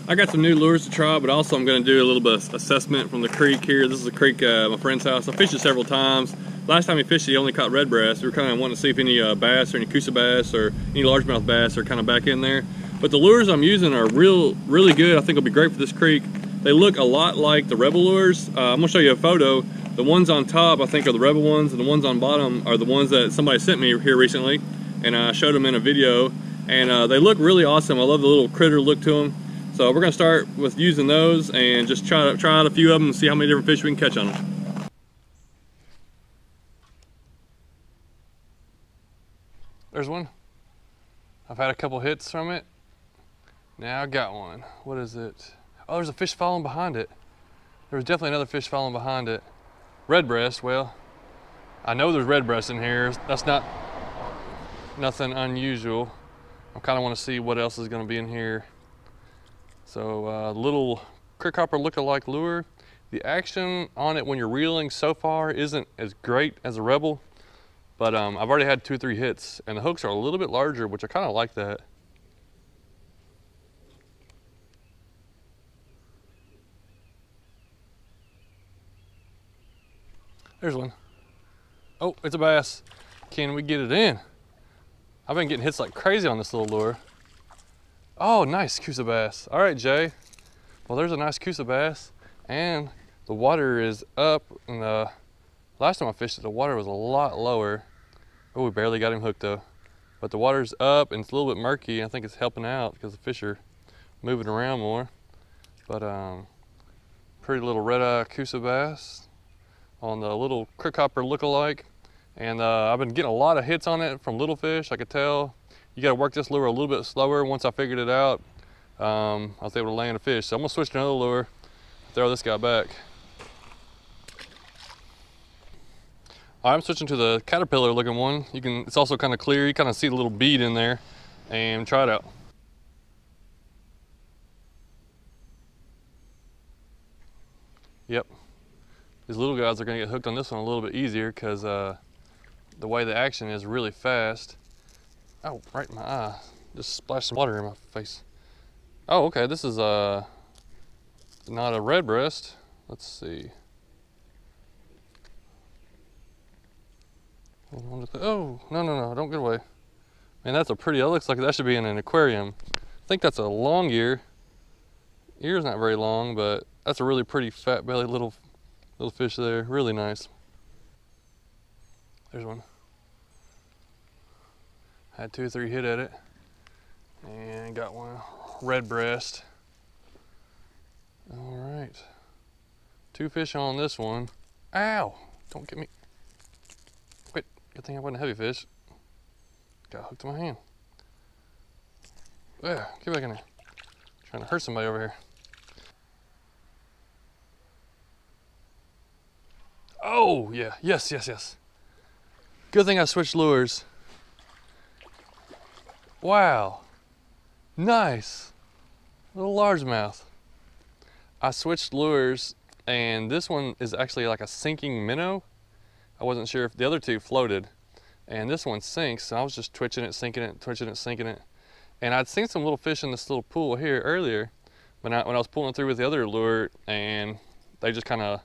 I got some new lures to try, but also I'm going to do a little bit of assessment from the creek here. This is a creek at my friend's house. I fished it several times. Last time he fished it, he only caught redbreast. We were kind of wanting to see if any bass or any coosa bass or any largemouth bass are kind of back in there. But the lures I'm using are really good. I think it'll be great for this creek. They look a lot like the Rebel lures. I'm going to show you a photo. The ones on top I think are the Rebel ones, and the ones on bottom are the ones that somebody sent me here recently, and I showed them in a video. And they look really awesome. I love the little critter look to them. So we're going to start with using those and just try out a few of them and see how many different fish we can catch on them. There's one. I've had a couple hits from it. Now I got one. What is it? Oh, there's a fish following behind it. There was definitely another fish following behind it. Redbreast. Well, I know there's redbreast in here. That's not nothing unusual. I kind of want to see what else is going to be in here. So little crick hopper look-alike lure. The action on it when you're reeling so far isn't as great as a Rebel, but I've already had 2 or 3 hits, and the hooks are a little bit larger, which I kind of like that. There's one. Oh, it's a bass. Can we get it in? I've been getting hits like crazy on this little lure. Oh, nice coosa bass. All right, Jay. Well, there's a nice coosa bass, and the water is up. And last time I fished it, the water was a lot lower. Oh, we barely got him hooked though. But the water's up and it's a little bit murky. I think it's helping out because the fish are moving around more. But pretty little red-eye coosa bass on the little crick hopper look-alike. And I've been getting a lot of hits on it from little fish, I could tell. You gotta work this lure a little bit slower. Once I figured it out, I was able to land a fish. So I'm gonna switch to another lure, throw this guy back. All right, I'm switching to the caterpillar looking one. It's also kind of clear. You kind of see the little bead in there, and try it out. Yep, these little guys are gonna get hooked on this one a little bit easier because the way the action is really fast. Oh, right in my eye. Just splashed some water in my face. Oh, okay, this is not a redbreast. Let's see. Oh, no, don't get away. Man, that's a pretty, that looks like that should be in an aquarium. I think that's a long ear. Ear's not very long, but that's a really pretty fat belly little fish there. Really nice. There's one. Had 2 or 3 hit at it, and got one redbreast. All right, 2 fish on this one. Ow! Don't get me. Wait, good thing I wasn't a heavy fish. Got hooked in my hand. There, get back in there. Trying to hurt somebody over here. Oh yeah, yes. Good thing I switched lures. Wow, nice, little largemouth. I switched lures, and this one is actually like a sinking minnow. I wasn't sure if the other 2 floated, and this one sinks, so I was just twitching it, sinking it, twitching it, sinking it. And I'd seen some little fish in this little pool here earlier when I was pulling through with the other lure, and they just kind of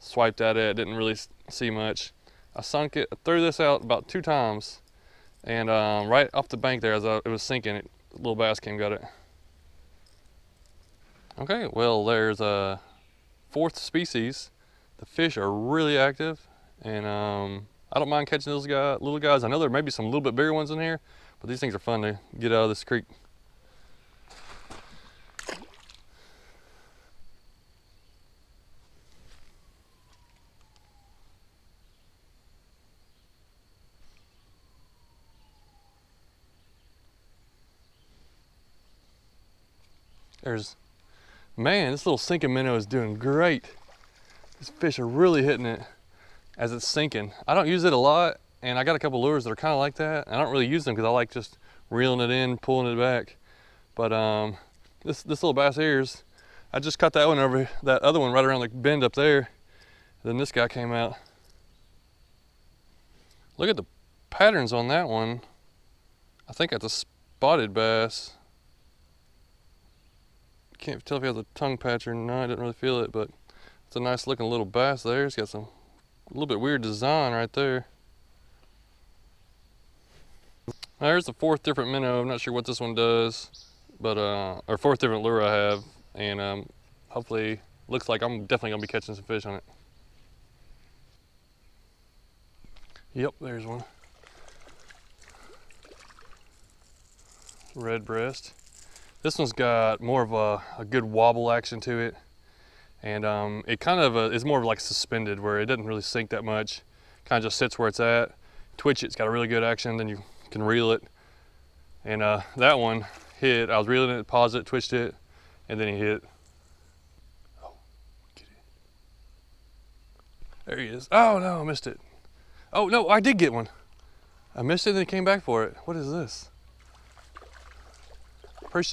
swiped at it, didn't really see much. I sunk it, I threw this out about 2 times, and right off the bank there, as it was sinking, a little bass came, got it. Okay, well, there's a 4th species. The fish are really active, and I don't mind catching those little guys. I know there may be some little bit bigger ones in here, but these things are fun to get out of this creek. Man, this little sinking minnow is doing great. These fish are really hitting it as it's sinking. I don't use it a lot, and I got a couple lures that are kind of like that. I don't really use them because I like just reeling it in, pulling it back. But this little bass ears, I just caught that one over, that other one right around the bend up there. Then this guy came out. Look at the patterns on that one. I think that's a spotted bass. Can't tell if he has a tongue patch or not. I didn't really feel it, but it's a nice looking little bass there. It's got some a little bit weird design right there. There's the fourth different minnow. I'm not sure what this one does, but or fourth different lure I have, and hopefully looks like I'm definitely gonna be catching some fish on it. Yep, there's one. Red breast. This one's got more of a good wobble action to it, and it kind of is more of like suspended, where it doesn't really sink that much. Kind of just sits where it's at. Twitch it's got a really good action, then you can reel it. And that one hit. I was reeling it, paused it, twitched it, and then he hit. Oh, get it. There he is. Oh no, I missed it. Oh no, I did get one. I missed it and then it came back for it. What is this?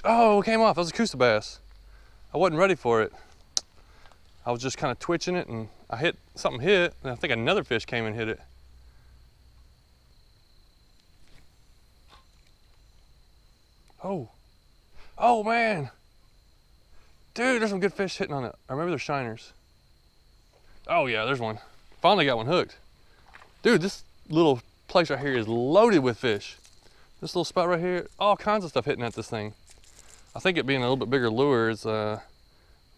Oh, it came off. That was a Coosa bass. I wasn't ready for it. I was just kind of twitching it and something hit, and I think another fish came and hit it. Oh man. Dude, there's some good fish hitting on it. Or maybe they're shiners. Oh yeah, there's one. Finally got one hooked. Dude, this little place right here is loaded with fish. This little spot right here, all kinds of stuff hitting at this thing. I think it being a little bit bigger lure is, they're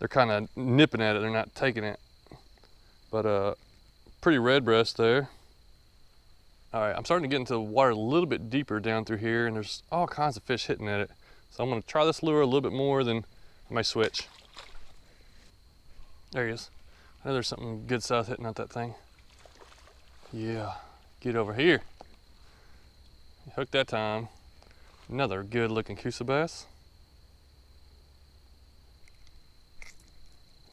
kind of nipping at it, they're not taking it. But pretty red breast there. All right, I'm starting to get into the water a little bit deeper down through here, and there's all kinds of fish hitting at it. So I'm gonna try this lure a little bit more, then I may switch. There he is. I know there's something good size hitting at that thing. Yeah, get over here. Hooked that time. Another good looking Coosa bass.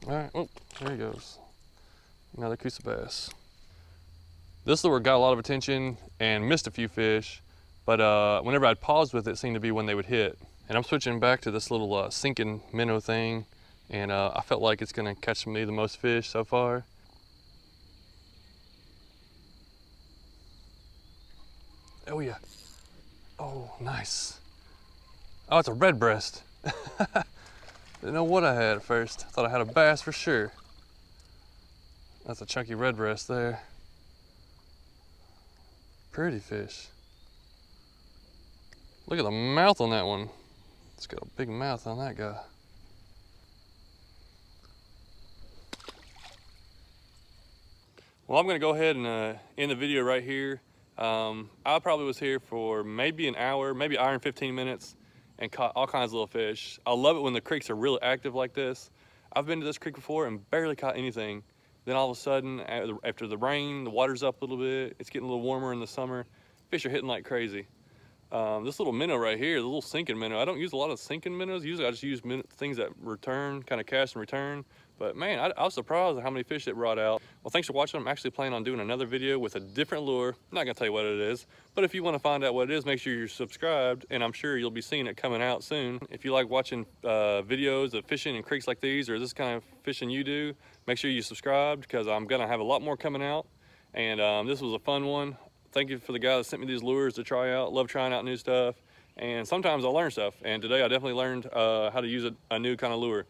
All right, oh, there he goes. Another Coosa bass. This lure got a lot of attention and missed a few fish, but whenever I'd pause with it, seemed to be when they would hit. And I'm switching back to this little sinking minnow thing, and I felt like it's gonna catch me the most fish so far. Oh yeah. Oh, nice. Oh, it's a red breast. Didn't know what I had at first. Thought I had a bass for sure. That's a chunky red breast there. Pretty fish. Look at the mouth on that one. It's got a big mouth on that guy. Well, I'm gonna go ahead and end the video right here. I probably was here for maybe an hour, maybe an hour and 15 minutes, and caught all kinds of little fish. I love it when the creeks are really active like this. I've been to this creek before and barely caught anything. Then all of a sudden, after the rain, the water's up a little bit, it's getting a little warmer in the summer, fish are hitting like crazy. This little minnow right here, the little sinking minnow, I don't use a lot of sinking minnows. Usually I just use things that return, kind of cast and return. But man, I was surprised at how many fish it brought out. Well, thanks for watching. I'm actually planning on doing another video with a different lure. I'm not gonna tell you what it is, but if you wanna find out what it is, make sure you're subscribed, and I'm sure you'll be seeing it coming out soon. If you like watching videos of fishing in creeks like these, or this kind of fishing you do, make sure you subscribe, because I'm gonna have a lot more coming out. And this was a fun one. Thank you for the guy that sent me these lures to try out. Love trying out new stuff. And sometimes I learn stuff. And today I definitely learned how to use a new kind of lure.